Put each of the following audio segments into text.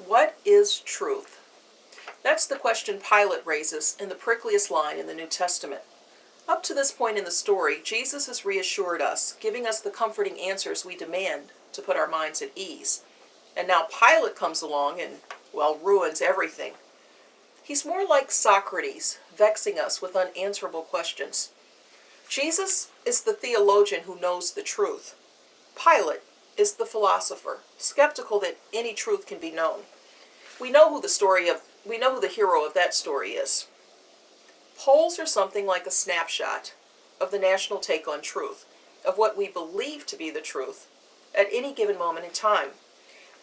What is truth? That's the question Pilate raises in the prickliest line in the New Testament. Up to this point in the story, Jesus has reassured us, giving us the comforting answers we demand to put our minds at ease. And now Pilate comes along and, ruins everything. He's more like Socrates, vexing us with unanswerable questions. Jesus is the theologian who knows the truth. Pilate is the philosopher, skeptical that any truth can be known. We know who the hero of that story is. Polls are something like a snapshot of the national take on truth, of what we believe to be the truth at any given moment in time.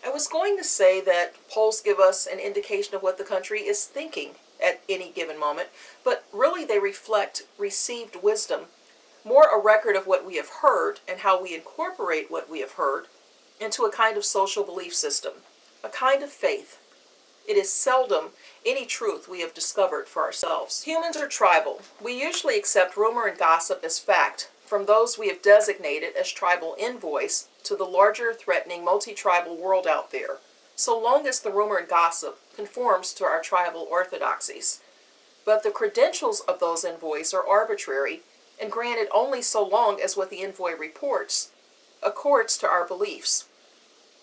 I was going to say that polls give us an indication of what the country is thinking at any given moment, but really they reflect received wisdom, more a record of what we have heard and how we incorporate what we have heard into a kind of social belief system, a kind of faith. It is seldom any truth we have discovered for ourselves. Humans are tribal. We usually accept rumor and gossip as fact, from those we have designated as tribal envoys to the larger, threatening, multi-tribal world out there, so long as the rumor and gossip conforms to our tribal orthodoxies. But the credentials of those envoys are arbitrary and granted only so long as what the envoy reports accords to our beliefs.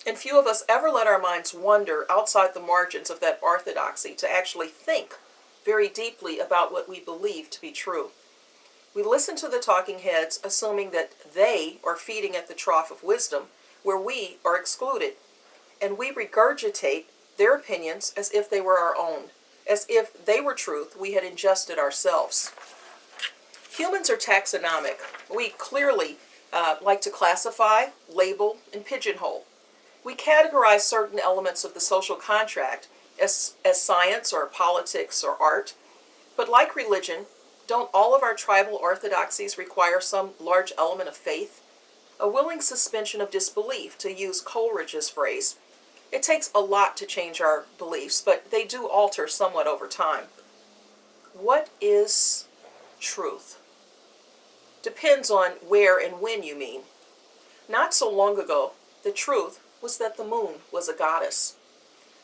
And few of us ever let our minds wander outside the margins of that orthodoxy to actually think very deeply about what we believe to be true. We listen to the talking heads assuming that they are feeding at the trough of wisdom where we are excluded, and we regurgitate their opinions as if they were our own, as if they were truth we had ingested ourselves. Humans are taxonomic. We clearly like to classify, label, and pigeonhole. We categorize certain elements of the social contract as science or politics or art, but like religion, don't all of our tribal orthodoxies require some large element of faith? A willing suspension of disbelief, to use Coleridge's phrase. It takes a lot to change our beliefs, but they do alter somewhat over time. What is truth? Depends on where and when you mean. Not so long ago, the truth was that the moon was a goddess.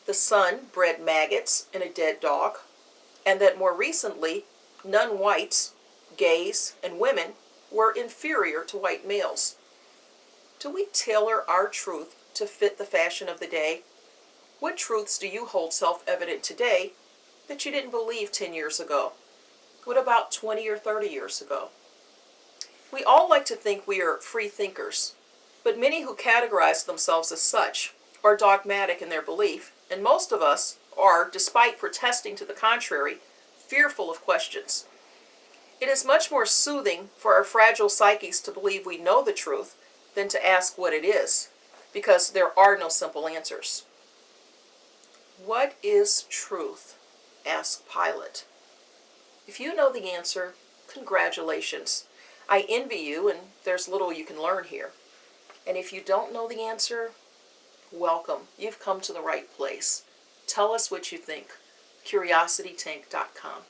The sun bred maggots in a dead dog, and that more recently, non-whites, gays, and women were inferior to white males. Do we tailor our truth to fit the fashion of the day? What truths do you hold self-evident today that you didn't believe 10 years ago? What about 20 or 30 years ago? We all like to think we are free thinkers, but many who categorize themselves as such are dogmatic in their belief, and most of us are, despite protesting to the contrary, fearful of questions. It is much more soothing for our fragile psyches to believe we know the truth than to ask what it is, because there are no simple answers. What is truth? Asked Pilate. If you know the answer, congratulations. I envy you, and there's little you can learn here. And if you don't know the answer, welcome. You've come to the right place. Tell us what you think. CuriosityTank.com.